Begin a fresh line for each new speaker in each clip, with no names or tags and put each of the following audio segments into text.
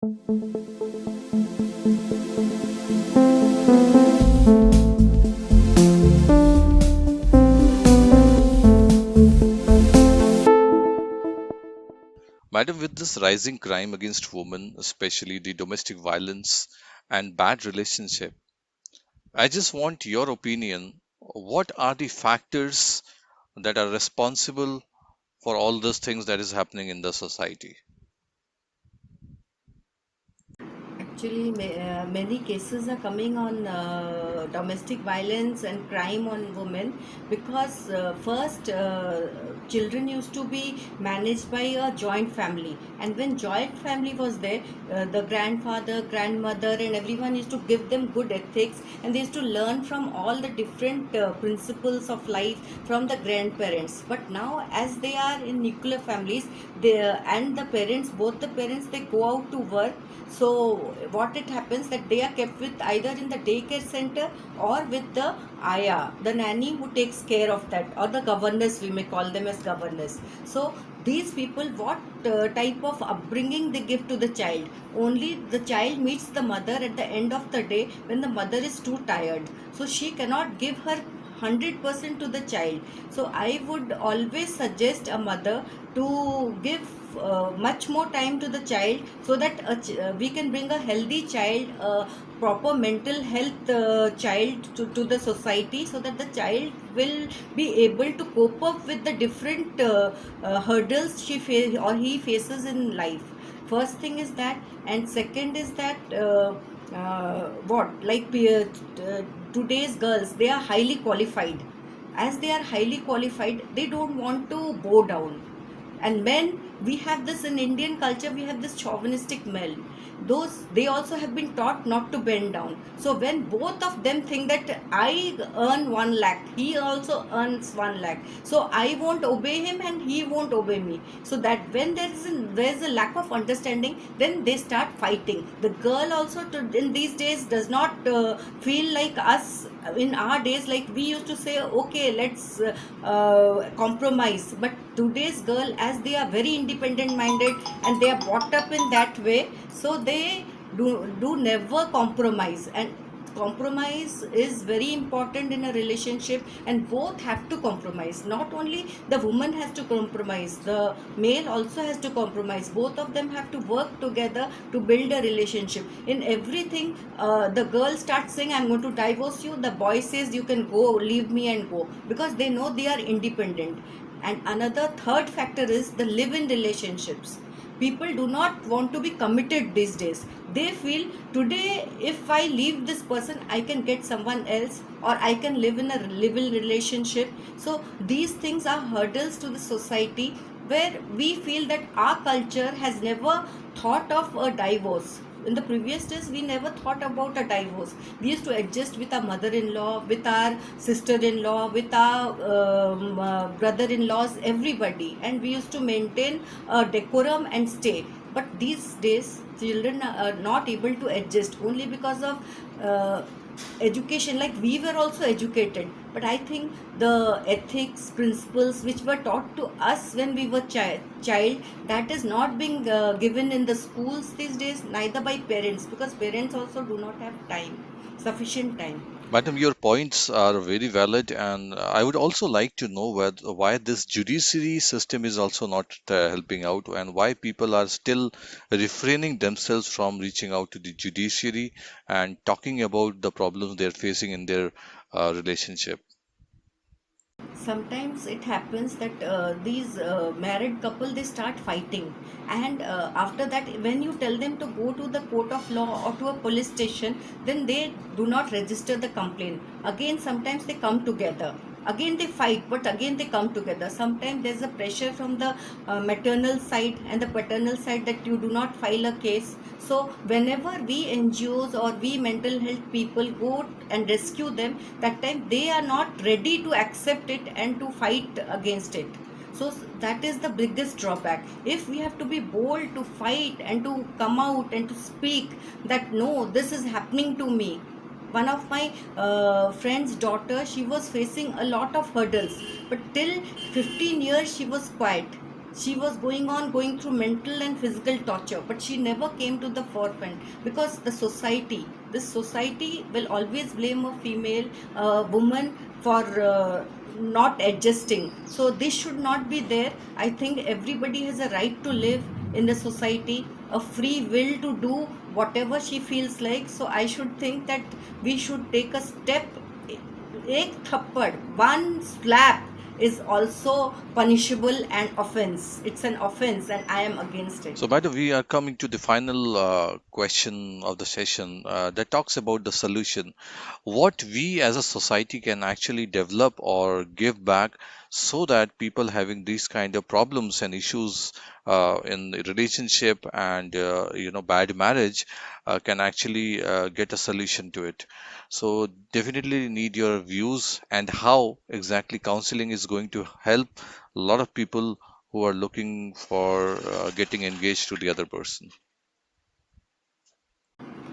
Madam, with this rising crime against women, especially the domestic violence and bad relationship, I just want your opinion. What are the factors that are responsible for all those things that is happening in the society?
Actually, many cases are coming on domestic violence and crime on women because first children used to be managed by a joint family, and when joint family was there, the grandfather, grandmother, and everyone used to give them good ethics, and they used to learn from all the different principles of life from the grandparents. But now, as they are in nuclear families, they and the parents, both the parents, they go out to work. So what it happens that they are kept with either in the daycare center or with the aya, the nanny who takes care of that, or the governess, we may call them as governess. So these people, what type of upbringing they give to the child? Only the child meets the mother at the end of the day when the mother is too tired, so she cannot give her 100% to the child. So I would always suggest a mother to give much more time to the child, so that we can bring a healthy child, a proper mental health child to the society, so that the child will be able to cope up with the different hurdles or he faces in life. First thing is that, and second is that what like today's girls, they are highly qualified. As they are highly qualified, they don't want to bow down. And men, we have this in Indian culture, we have this chauvinistic male, those they also have been taught not to bend down. So when both of them think that I earn 1 lakh, he also earns 1 lakh, so I won't obey him and he won't obey me, so that when there's a lack of understanding, then they start fighting. The girl also in these days does not feel like us in our days, like we used to say okay, let's compromise. But today's girl, as they are very independent minded and they are brought up in that way, so they do never compromise. And compromise is very important in a relationship, and both have to compromise. Not only the woman has to compromise, the male also has to compromise. Both of them have to work together to build a relationship. In everything, the girl starts saying I'm going to divorce you, the boy says you can go, leave me and go, because they know they are independent. And another third factor is the live in relationships. People do not want to be committed these days. They feel today if I leave this person, I can get someone else, or I can live in a live-in relationship. So these things are hurdles to the society, where we feel that our culture has never thought of a divorce. In the previous days, we never thought about a divorce. We used to adjust with our mother-in-law, with our sister-in-law, with our brother-in-laws, everybody, and we used to maintain a decorum and stay. But these days, children are not able to adjust only because of education. Like we were also educated, but I think the ethics principles which were taught to us when we were child, that is not being given in the schools these days, neither by parents, because parents also do not have time, sufficient time.
Madam, your points are very valid, and I would also like to know why this judiciary system is also not helping out, and why people are still refraining themselves from reaching out to the judiciary and talking about the problems they're facing in their relationship.
Sometimes it happens that these married couple, they start fighting, and after that, when you tell them to go to the court of law or to a police station, then they do not register the complaint. Again, sometimes they come together, again they fight, but again they come together. Sometimes there's a pressure from the maternal side and the paternal side that you do not file a case. So whenever we NGOs or we mental health people go and rescue them, that time they are not ready to accept it and to fight against it. So that is the biggest drawback. If we have to be bold to fight and to come out and to speak that no, this is happening to me. One of my friend's daughter, she was facing a lot of hurdles, but till 15 years she was quiet. She was going through mental and physical torture, but she never came to the forefront because this society will always blame a female woman for not adjusting. So this should not be there. I think everybody has a right to live in the society, a free will to do whatever she feels like. So I should think that we should take a step. एक थप्पड़, one slap is also punishable and offense. It's an offense and I am against it.
So, Madam, we are coming to the final question of the session that talks about the solution. What we as a society can actually develop or give back so that people having these kind of problems and issues in the relationship and bad marriage can actually get a solution to it. So definitely need your views and how exactly counseling is going to help a lot of people who are looking for getting engaged to the other person.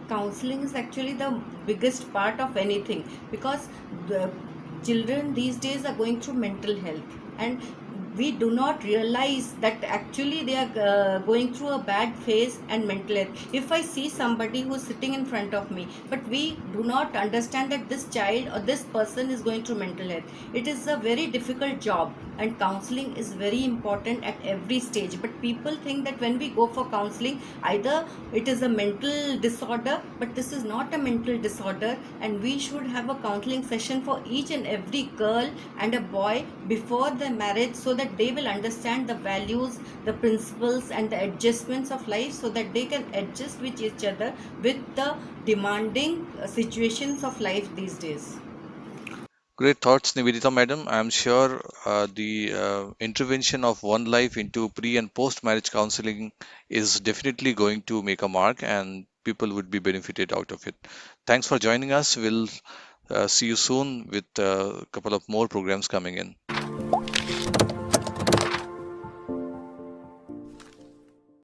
Counseling is actually the biggest part of anything, because the children these days are going through mental health, and we do not realize that actually they are going through a bad phase and mental health. If I see somebody who is sitting in front of me, but we do not understand that this child or this person is going through mental health, it is a very difficult job, and counseling is very important at every stage. But people think that when we go for counseling, either it is a mental disorder, but this is not a mental disorder, and we should have a counseling session for each and every girl and a boy before the marriage, so that they will understand the values, the principles, and the adjustments of life, so that they can adjust with each other with the demanding situations of life these days.
Great thoughts, Nivedita madam. I'm sure the intervention of one life into pre and post marriage counseling is definitely going to make a mark and people would be benefited out of it. Thanks for joining us. We'll see you soon with a couple of more programs coming in.